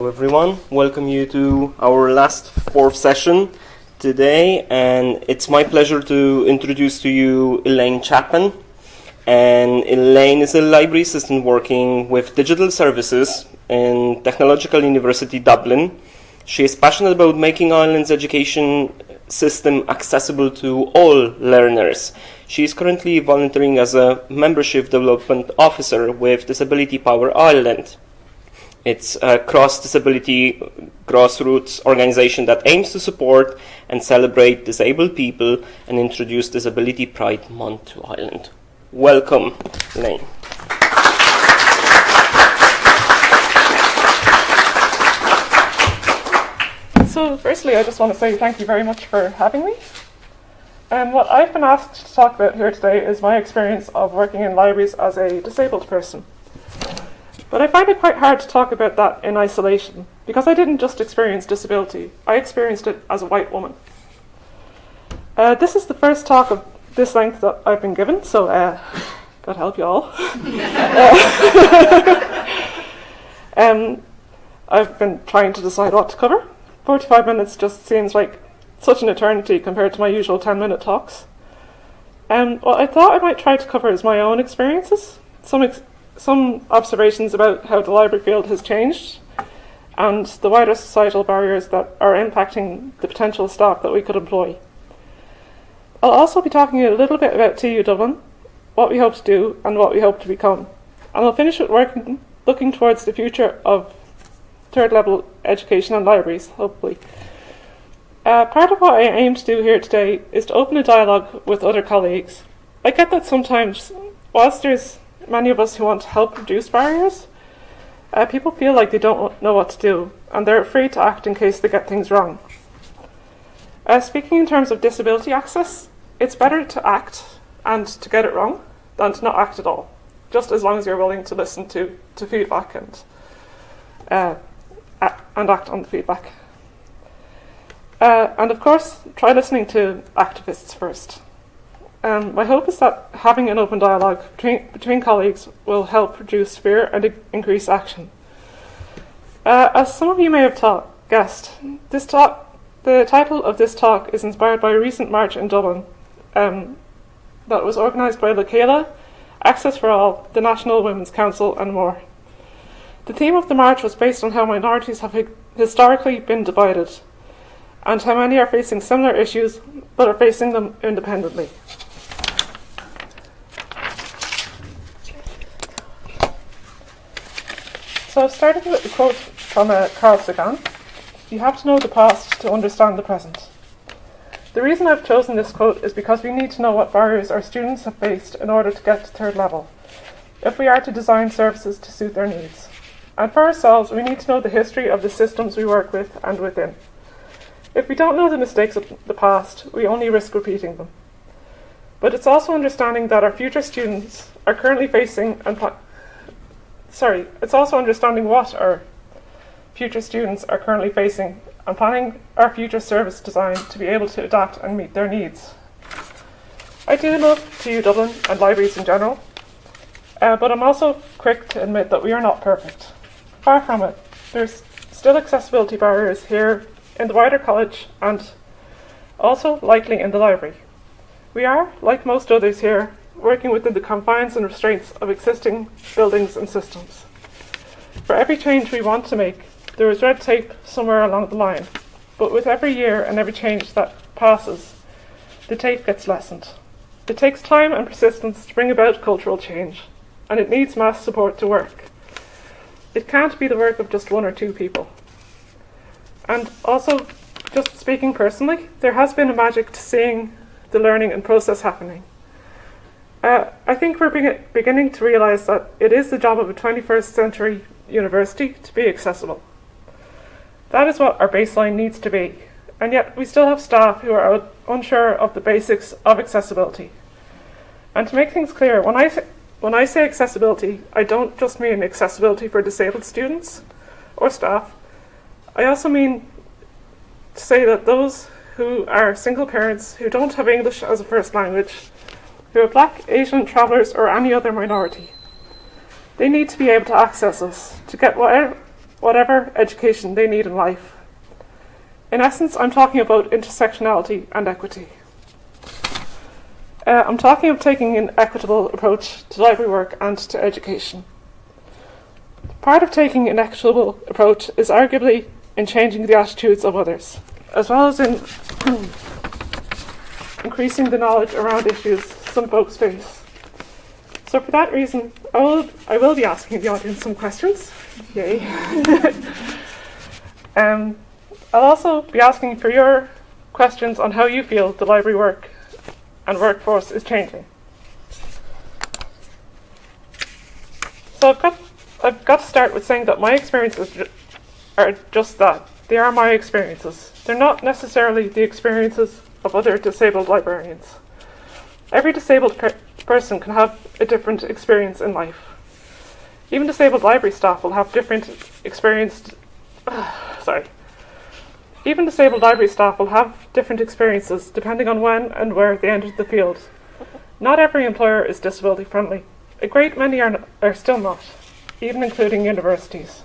Hello everyone, welcome you to our last fourth session today, and it's my pleasure to introduce to you Elaine Chapman. And Elaine is a library assistant working with digital services in Technological University Dublin. She is passionate about making Ireland's education system accessible to all learners. She is currently volunteering as a membership development officer with Disability Power Ireland. It's a cross-disability grassroots organization that aims to support and celebrate disabled people and introduce Disability Pride Month to Ireland. Welcome, Elaine. So firstly, I just want to say thank you very much for having me. What I've been asked to talk about here today is my experience of working in libraries as a disabled person. But I find it quite hard to talk about that in isolation, because I didn't just experience disability, I experienced it as a white woman. This is the first talk of this length that I've been given, so God help you all. I've been trying to decide what to cover. 45 minutes just seems like such an eternity compared to my usual 10-minute talks. What I thought I might try to cover is my own experiences, some observations about how the library field has changed and the wider societal barriers that are impacting the potential staff that we could employ. I'll also be talking a little bit about TU Dublin, what we hope to do and what we hope to become. And I'll finish with looking towards the future of third level education and libraries, hopefully. Part of what I aim to do here today is to open a dialogue with other colleagues. I get that sometimes, whilst there's many of us who want to help reduce barriers, people feel like they don't know what to do and they're afraid to act in case they get things wrong. Speaking in terms of disability access, it's better to act and to get it wrong than to not act at all, just as long as you're willing to listen to feedback and act on the feedback. And of course, try listening to activists first. My hope is that having an open dialogue between colleagues will help reduce fear and increase action. As some of you may have guessed, the title of this talk is inspired by a recent march in Dublin that was organised by LaCayla, Access for All, the National Women's Council and more. The theme of the march was based on how minorities have historically been divided and how many are facing similar issues but are facing them independently. So starting with a quote from Carl Sagan, "You have to know the past to understand the present." The reason I've chosen this quote is because we need to know what barriers our students have faced in order to get to third level, if we are to design services to suit their needs. And for ourselves, we need to know the history of the systems we work with and within. If we don't know the mistakes of the past, we only risk repeating them. But it's also understanding that our future students are currently facing it's also understanding what our future students are currently facing and planning our future service design to be able to adapt and meet their needs. I do love TU Dublin and libraries in general, but I'm also quick to admit that we are not perfect. Far from it. There's still accessibility barriers here in the wider college and also likely in the library. We are, like most others here, working within the confines and restraints of existing buildings and systems. For every change we want to make, there is red tape somewhere along the line, but with every year and every change that passes, the tape gets lessened. It takes time and persistence to bring about cultural change, and it needs mass support to work. It can't be the work of just one or two people. And also, just speaking personally, there has been a magic to seeing the learning and process happening. I think we're beginning to realise that it is the job of a 21st century university to be accessible. That is what our baseline needs to be, and yet we still have staff who are unsure of the basics of accessibility. And to make things clear, when I say accessibility, I don't just mean accessibility for disabled students or staff. I also mean to say that those who are single parents who don't have English as a first language, who are Black, Asian, travellers or any other minority, they need to be able to access us, to get whatever education they need in life. In essence, I'm talking about intersectionality and equity. I'm talking of taking an equitable approach to library work and to education. Part of taking an equitable approach is arguably in changing the attitudes of others, as well as in increasing the knowledge around issues some folks face. So for that reason, I will be asking the audience some questions. Yay. I'll also be asking for your questions on how you feel the library work and workforce is changing. So I've got to start with saying that my experiences are just that. They are my experiences. They're not necessarily the experiences of other disabled librarians. Every disabled person can have a different experience in life. Even disabled library staff will have different Even disabled library staff will have different experiences depending on when and where they entered the field. Not every employer is disability friendly. A great many are still not, even including universities.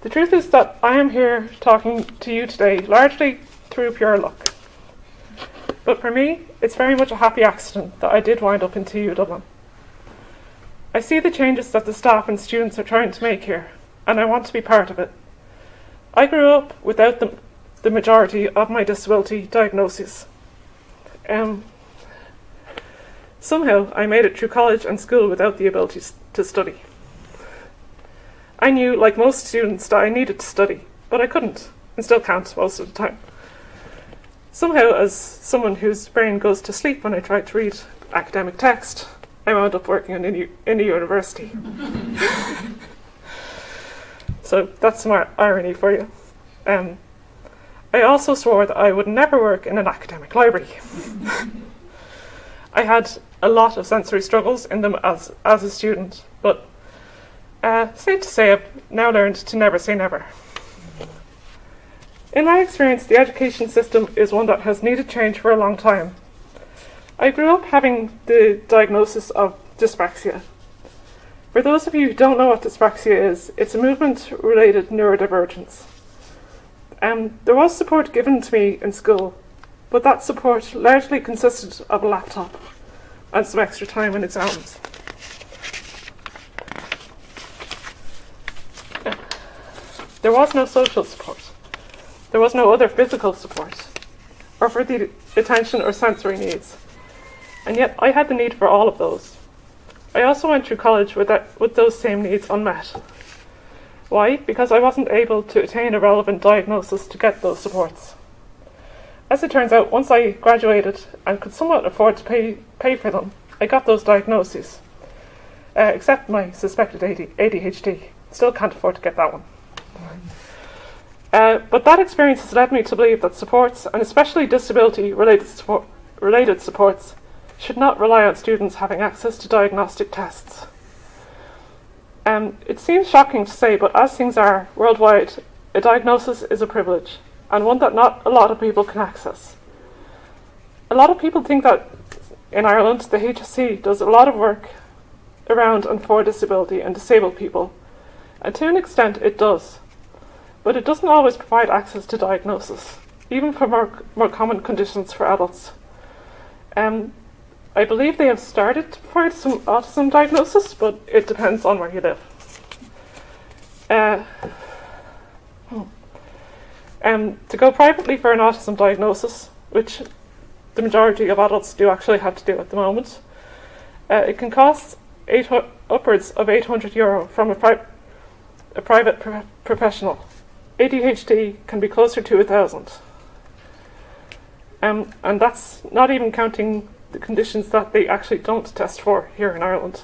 The truth is that I am here talking to you today largely through pure luck. But for me, it's very much a happy accident that I did wind up in TU Dublin. I see the changes that the staff and students are trying to make here, and I want to be part of it. I grew up without the majority of my disability diagnoses. Somehow I made it through college and school without the ability to study. I knew, like most students, that I needed to study, but I couldn't, and still can't most of the time. Somehow, as someone whose brain goes to sleep when I try to read academic text, I wound up working in a university. So that's some irony for you. I also swore that I would never work in an academic library. I had a lot of sensory struggles in them as a student, but safe to say I've now learned to never say never. In my experience, the education system is one that has needed change for a long time. I grew up having the diagnosis of dyspraxia. For those of you who don't know what dyspraxia is, it's a movement-related neurodivergence. There was support given to me in school, but that support largely consisted of a laptop and some extra time in exams. There was no social support. There was no other physical support, or for the attention or sensory needs. And yet I had the need for all of those. I also went through college with those same needs unmet. Why? Because I wasn't able to attain a relevant diagnosis to get those supports. As it turns out, once I graduated and could somewhat afford to pay for them, I got those diagnoses, except my suspected ADHD. Still can't afford to get that one. But that experience has led me to believe that supports, and especially disability-related supports, should not rely on students having access to diagnostic tests. It seems shocking to say, but as things are worldwide, a diagnosis is a privilege, and one that not a lot of people can access. A lot of people think that in Ireland, the HSC does a lot of work around and for disability and disabled people, and to an extent it does. But it doesn't always provide access to diagnosis, even for more common conditions for adults. I believe they have started to provide some autism diagnosis, but it depends on where you live. To go privately for an autism diagnosis, which the majority of adults do actually have to do at the moment, it can cost upwards of €800 from a private professional. ADHD can be closer to 1,000. And that's not even counting the conditions that they actually don't test for here in Ireland.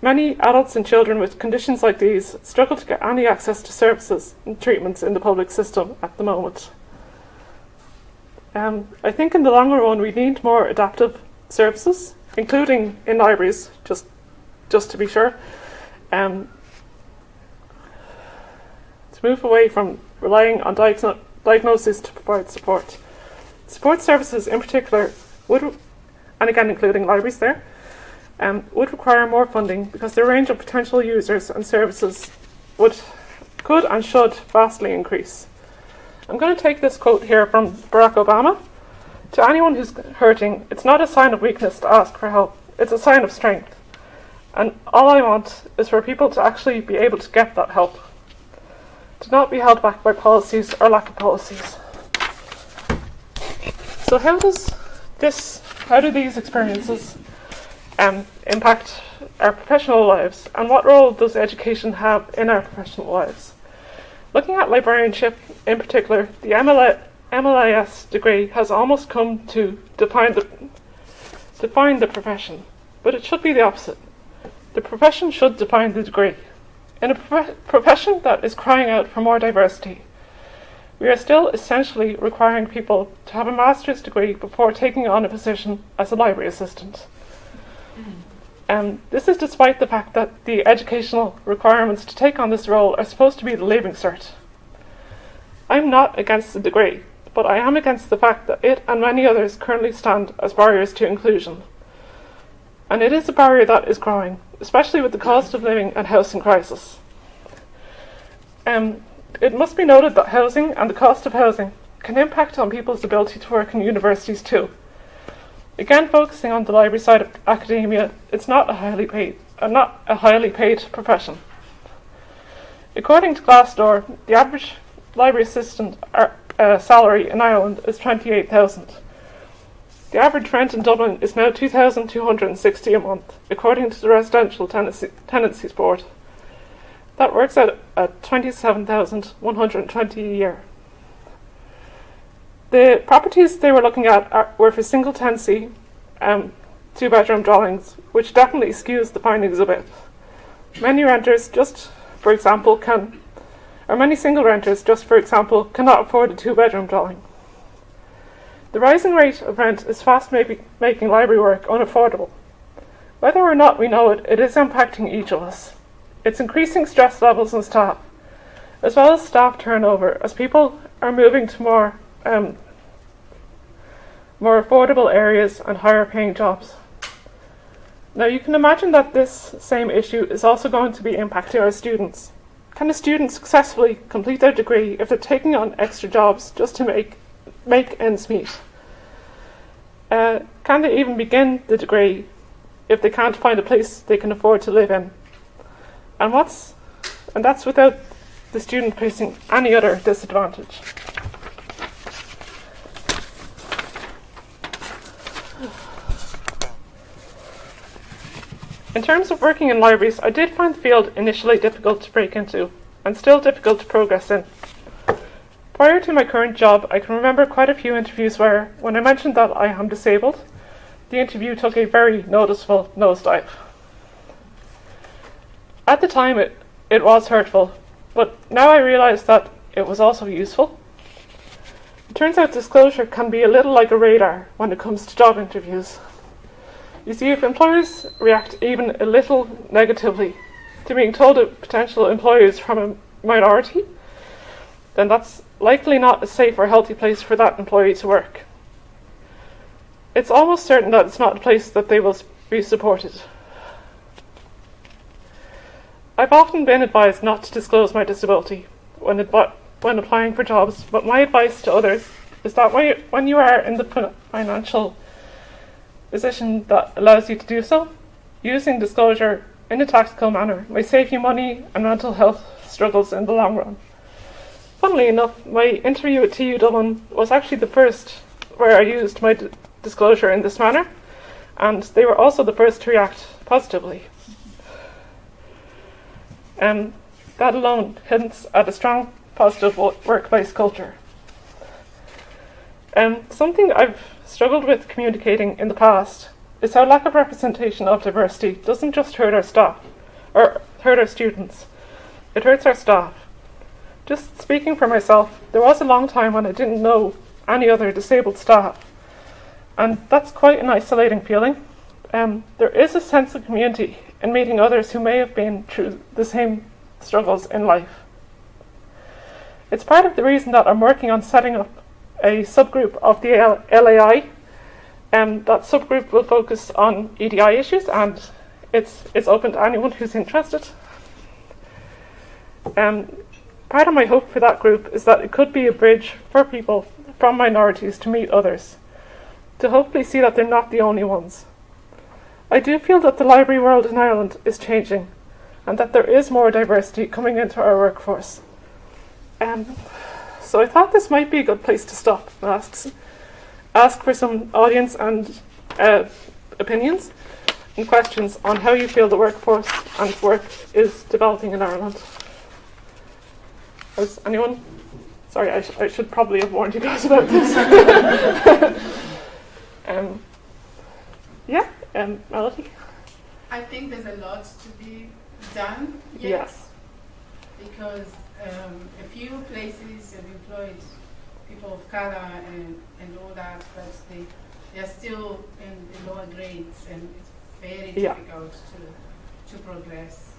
Many adults and children with conditions like these struggle to get any access to services and treatments in the public system at the moment. I think in the longer run we need more adaptive services, including in libraries, just to be sure, to move away from relying on diagnosis to provide support. Support services in particular would, and again including libraries there, would require more funding because the range of potential users and services could and should vastly increase. I'm going to take this quote here from Barack Obama. To anyone who's hurting, it's not a sign of weakness to ask for help. It's a sign of strength. And all I want is for people to actually be able to get that help. To not be held back by policies or lack of policies. So how do these experiences impact our professional lives, and what role does education have in our professional lives? Looking at librarianship in particular, the MLIS degree has almost come to define the profession, but it should be the opposite. The profession should define the degree. In a profession that is crying out for more diversity, we are still essentially requiring people to have a master's degree before taking on a position as a library assistant. This is despite the fact that the educational requirements to take on this role are supposed to be the Leaving Cert. I'm not against the degree, but I am against the fact that it and many others currently stand as barriers to inclusion. And it is a barrier that is growing, especially with the cost of living and housing crisis. It must be noted that housing and the cost of housing can impact on people's ability to work in universities too. Again, focusing on the library side of academia, it's not a highly paid profession. According to Glassdoor, the average library assistant salary in Ireland is 28,000. The average rent in Dublin is now 2,260 a month, according to the Residential Tenancies Board. That works out at 27,120 a year. The properties they were looking at were for single tenancy, two-bedroom dwellings, which definitely skews the findings a bit. Many single renters, just for example, cannot afford a two-bedroom dwelling. The rising rate of rent is fast making library work unaffordable. Whether or not we know it, it is impacting each of us. It's increasing stress levels in staff, as well as staff turnover, as people are moving to more affordable areas and higher paying jobs. Now you can imagine that this same issue is also going to be impacting our students. Can a student successfully complete their degree if they're taking on extra jobs just to make ends meet? Can they even begin the degree if they can't find a place they can afford to live in? And that's without the student facing any other disadvantage. In terms of working in libraries, I did find the field initially difficult to break into, and still difficult to progress in. Prior to my current job, I can remember quite a few interviews where, when I mentioned that I am disabled, the interview took a very noticeable nosedive. At the time, it was hurtful, but now I realise that it was also useful. It turns out disclosure can be a little like a radar when it comes to job interviews. You see, if employers react even a little negatively to being told of potential employers from a minority, then that's likely not a safe or healthy place for that employee to work. It's almost certain that it's not a place that they will be supported. I've often been advised not to disclose my disability when applying for jobs, but my advice to others is that when you are in the financial position that allows you to do so, using disclosure in a tactical manner may save you money and mental health struggles in the long run. Funnily enough, my interview at TU Dublin was actually the first where I used my disclosure in this manner, and they were also the first to react positively. That alone hints at a strong, positive workplace culture. Something I've struggled with communicating in the past is how lack of representation of diversity doesn't just hurt our staff, or hurt our students, it hurts our staff. Just speaking for myself, there was a long time when I didn't know any other disabled staff, and that's quite an isolating feeling. There is a sense of community in meeting others who may have been through the same struggles in life. It's part of the reason that I'm working on setting up a subgroup of the LAI That subgroup will focus on EDI issues, and it's open to anyone who's interested. Part of my hope for that group is that it could be a bridge for people from minorities to meet others, to hopefully see that they're not the only ones. I do feel that the library world in Ireland is changing, and that there is more diversity coming into our workforce. So I thought this might be a good place to stop and ask for some audience and opinions and questions on how you feel the workforce and work is developing in Ireland. Has anyone? Sorry, I should probably have warned you guys about this. Melody? I think there's a lot to be done yet. Yes. Because a few places have employed people of color and all that, but they are still in the lower grades, and it's very difficult to progress.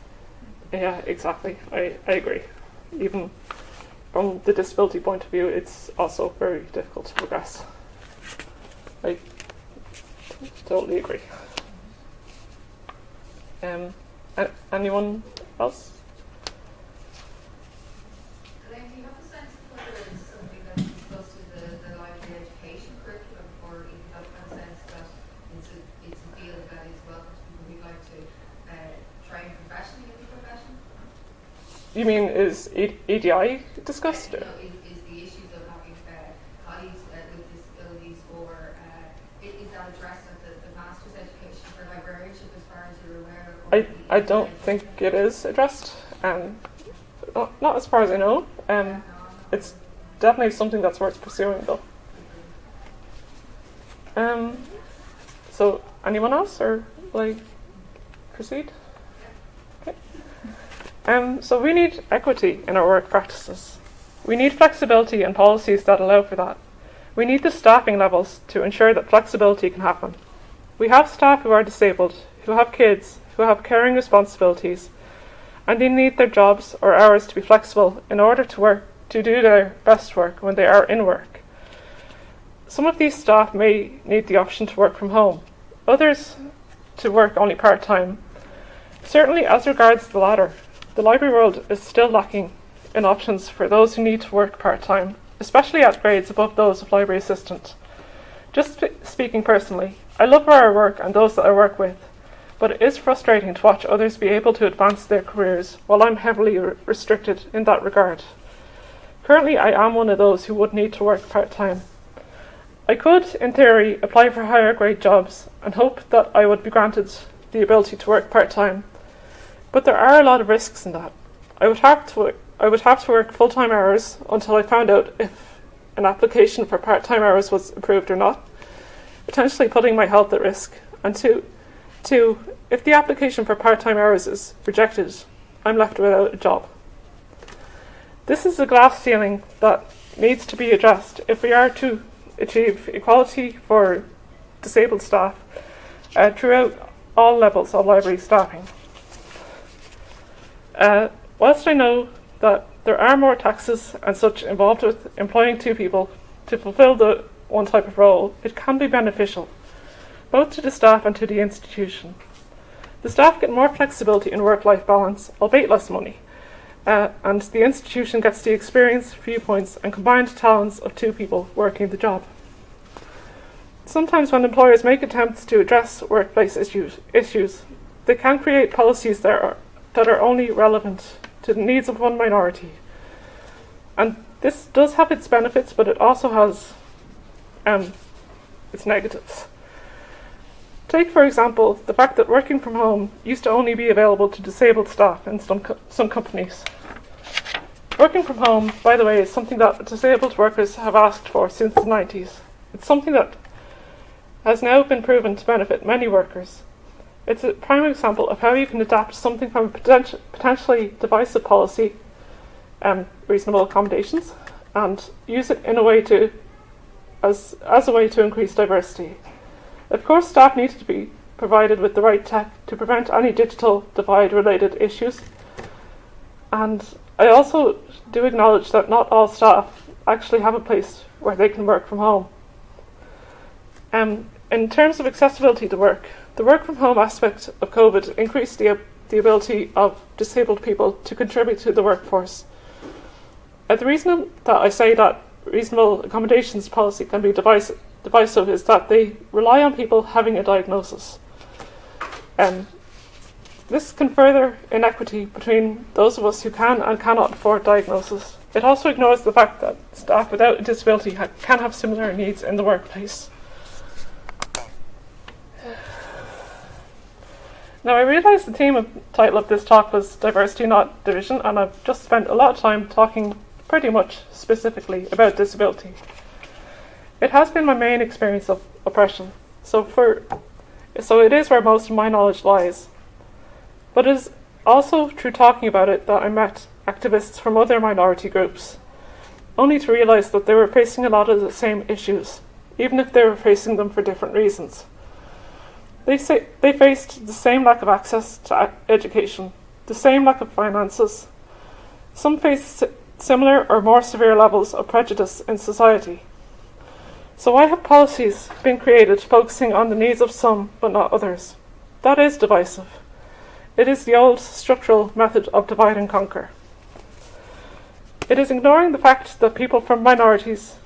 Yeah, exactly. I agree. Even from the disability point of view, it's also very difficult to progress. I totally agree. Anyone else? Elaine, do you have a sense of whether it's something that's discussed in the library education curriculum, or even that kind of sense that it's a field that is welcome to people who'd like to train professionally in the profession? You mean, is EDI discussed? Is the issues of having colleagues with disabilities, or is that addressed at the master's education for librarianship as far as you're aware? I don't think it is addressed. Not as far as I know. It's definitely something that's worth pursuing, though. So, anyone else, or will I proceed? Okay. So we need equity in our work practices. We need flexibility and policies that allow for that. We need the staffing levels to ensure that flexibility can happen. We have staff who are disabled, who have kids, who have caring responsibilities, and they need their jobs or hours to be flexible in order to do their best work when they are in work. Some of these staff may need the option to work from home, others to work only part-time. Certainly, as regards the latter, the library world is still lacking in options for those who need to work part-time, especially at grades above those of library assistant. Just speaking personally, I love where I work and those that I work with, but it is frustrating to watch others be able to advance their careers while I'm heavily restricted in that regard. Currently, I am one of those who would need to work part-time. I could, in theory, apply for higher grade jobs and hope that I would be granted the ability to work part-time, but there are a lot of risks in that. I would have to work full-time hours until I found out if an application for part-time hours was approved or not, potentially putting my health at risk, and two, if the application for part-time hours is rejected, I'm left without a job. This is a glass ceiling that needs to be addressed if we are to achieve equality for disabled staff throughout all levels of library staffing. Whilst I know that there are more taxes and such involved with employing two people to fulfil the one type of role, it can be beneficial, both to the staff and to the institution. The staff get more flexibility in work-life balance, albeit less money, and the institution gets the experience, viewpoints and combined talents of two people working the job. Sometimes when employers make attempts to address workplace issues, they can create policies that are only relevant to the needs of one minority. And this does have its benefits, but it also has its negatives. Take, for example, the fact that working from home used to only be available to disabled staff in some companies. Working from home, by the way, is something that disabled workers have asked for since the 90s. It's something that has now been proven to benefit many workers. It's a prime example of how you can adapt something from a potentially divisive policy, reasonable accommodations, and use it in a way as a way to increase diversity. Of course, staff need to be provided with the right tech to prevent any digital divide-related issues. And I also do acknowledge that not all staff actually have a place where they can work from home. In terms of accessibility to work, the work from home aspect of COVID increased the ability of disabled people to contribute to the workforce. The reason that I say that reasonable accommodations policy can be divisive is that they rely on people having a diagnosis. This can further inequity between those of us who can and cannot afford diagnosis. It also ignores the fact that staff without a disability can have similar needs in the workplace. Now, I realise the title of this talk was diversity, not division, and I've just spent a lot of time talking pretty much specifically about disability. It has been my main experience of oppression, so it is where most of my knowledge lies. But it is also through talking about it that I met activists from other minority groups, only to realise that they were facing a lot of the same issues, even if they were facing them for different reasons. They faced the same lack of access to education, the same lack of finances. Some faced similar or more severe levels of prejudice in society. So why have policies been created focusing on the needs of some but not others? That is divisive. It is the old structural method of divide and conquer. It is ignoring the fact that people from minorities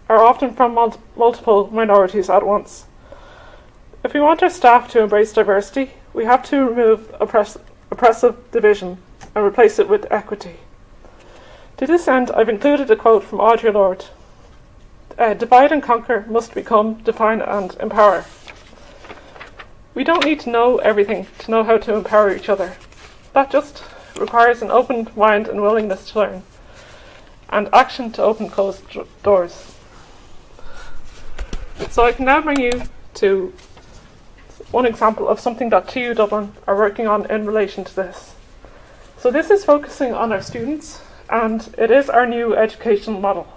are often from multiple minorities at once. If we want our staff to embrace diversity, we have to remove oppressive division and replace it with equity. To this end, I've included a quote from Audre Lorde. Divide and conquer must become define and empower. We don't need to know everything to know how to empower each other. That just requires an open mind and willingness to learn, and action to open closed doors. So I can now bring you to one example of something that TU Dublin are working on in relation to this. So this is focusing on our students, and it is our new educational model.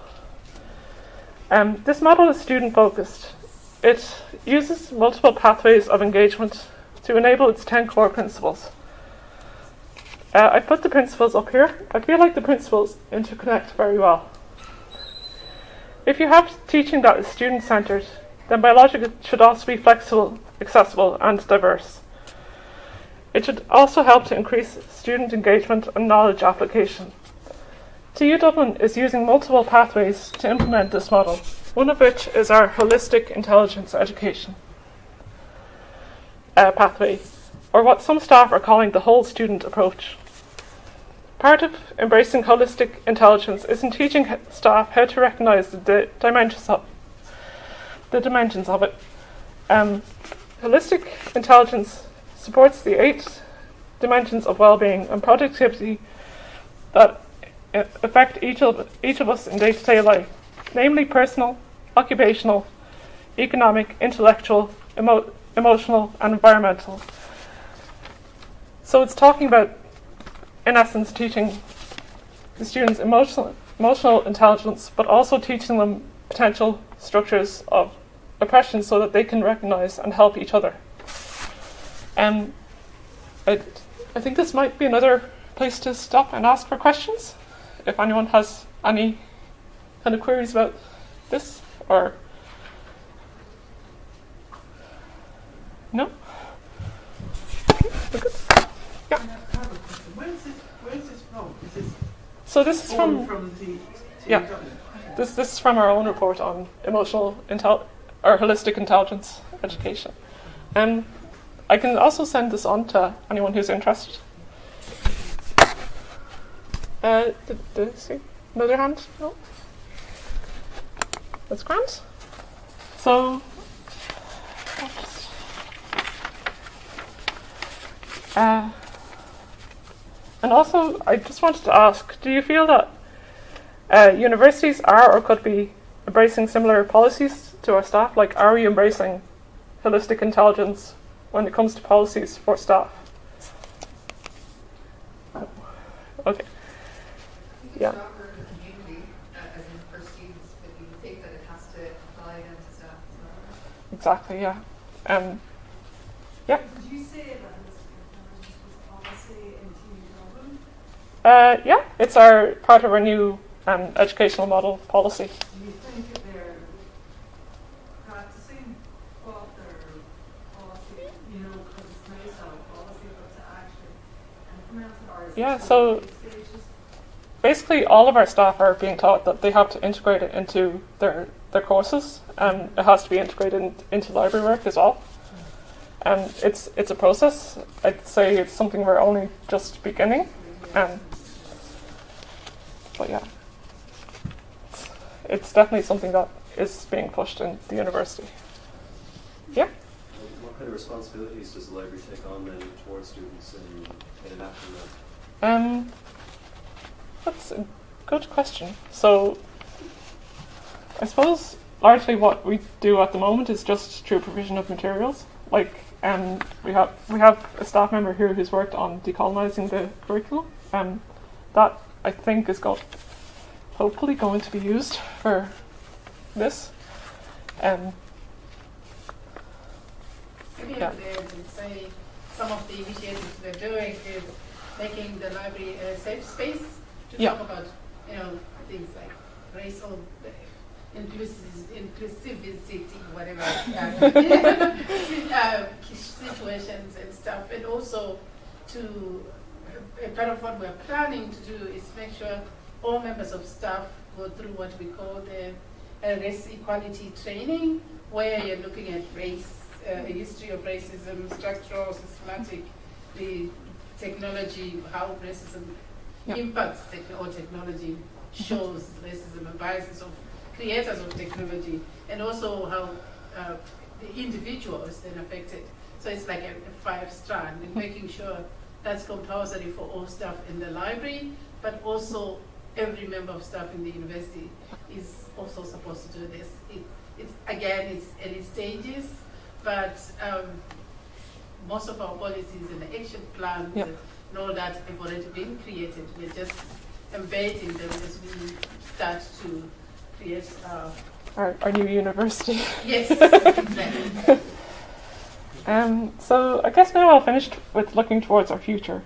This model is student-focused. It uses multiple pathways of engagement to enable its 10 core principles. I put the principles up here. I feel like the principles interconnect very well. If you have teaching that is student-centred, then biology should also be flexible, accessible, and diverse. It should also help to increase student engagement and knowledge application. TU Dublin is using multiple pathways to implement this model, one of which is our holistic intelligence education pathway, or what some staff are calling the whole student approach. Part of embracing holistic intelligence is in teaching staff how to recognise the dimensions of it. Holistic intelligence supports the 8 dimensions of well-being and productivity that affect each of us in day-to-day life, namely personal, occupational, economic, intellectual, emotional, and environmental. So it's talking about, in essence, teaching the students emotional intelligence, but also teaching them potential structures of oppression so that they can recognise and help each other. I think this might be another place to stop and ask for questions. If anyone has any kind of queries about this, or no? Okay, yeah. Where is this from? Is this this is from the yeah. This is from our own report on or holistic intelligence education. I can also send this on to anyone who's interested. Did I see another hand? No? That's grand. So, and also, I just wanted to ask, do you feel that universities are or could be embracing similar policies to our staff? Like, are we embracing holistic intelligence when it comes to policies for staff? Okay. Yeah. Stronger in the community, as in for students, but you would think that it has to apply then to staff as well. Exactly, yeah. Yeah. Did you say that this policy in TU Dublin? Yeah, it's part of our new educational model policy. Do you think that they're practicing what Yeah, so basically all of our staff are being taught that they have to integrate it into their courses, and it has to be integrated into library work as well. And it's a process. I'd say it's something we're only just beginning. But yeah, it's definitely something that is being pushed in the university. Yeah. What kind of responsibilities does the library take on then towards students in enacting that? That's a good question. So I suppose largely what we do at the moment is just through provision of materials. Like we have a staff member here who's worked on decolonising the curriculum. That I think is hopefully going to be used for this. Maybe I would say some of the initiatives we're doing is making the library a safe space to talk about, things like racial inclusivity, whatever, situations and stuff, and also to part of what we're planning to do is make sure all members of staff go through what we call the race equality training, where you're looking at race, a history of racism, structural, systematic, the technology, how racism impacts technology shows racism and biases of creators of technology, and also how the individual is then affected. So it's like a 5-strand, and making sure that's compulsory for all staff in the library, but also every member of staff in the university is also supposed to do this. It's early stages, but most of our policies and the action plans and all that have already been created. We're just embedding them as we start to create our new university. Yes, exactly. So I guess now I'll finish with looking towards our future.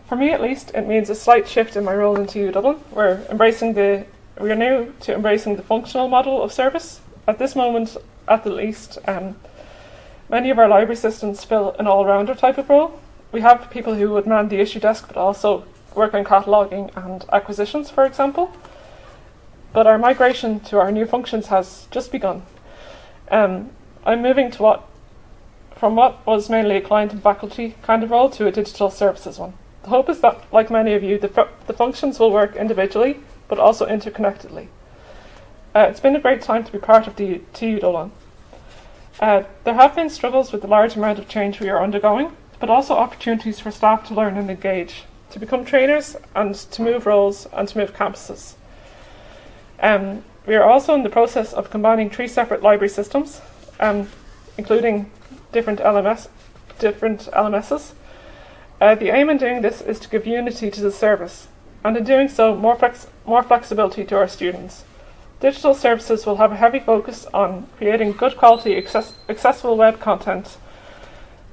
For me, at least, it means a slight shift in my role into UW Dublin. We are new to embracing the functional model of service. At this moment, at the least, many of our library assistants fill an all-rounder type of role. We have people who would man the issue desk, but also work on cataloguing and acquisitions, for example. But our migration to our new functions has just begun. I'm moving to from what was mainly a client and faculty kind of role to a digital services one. The hope is that, like many of you, the functions will work individually, but also interconnectedly. It's been a great time to be part of the TU Dublin. There have been struggles with the large amount of change we are undergoing, but also opportunities for staff to learn and engage, to become trainers and to move roles and to move campuses. We are also in the process of combining 3 separate library systems, including different LMSs. The aim in doing this is to give unity to the service, and in doing so, more flexibility to our students. Digital services will have a heavy focus on creating good quality, accessible web content,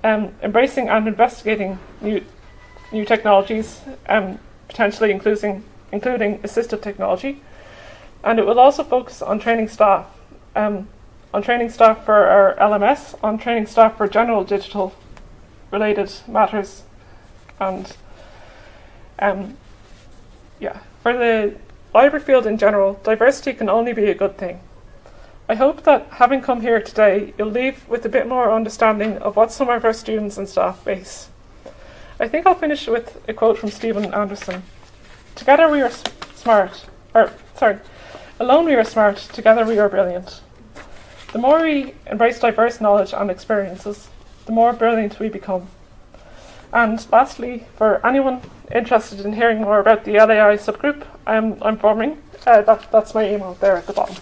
embracing and investigating new technologies, potentially including assistive technology, and it will also focus on training staff. On training staff for our LMS, on training staff for general digital related matters, and for the library field in general, diversity can only be a good thing. I hope that having come here today, you'll leave with a bit more understanding of what some of our students and staff face. I think I'll finish with a quote from Stephen Anderson. Together we are alone we are smart, together we are brilliant. The more we embrace diverse knowledge and experiences, the more brilliant we become. And lastly, for anyone interested in hearing more about the LAI subgroup I'm forming, that's my email there at the bottom.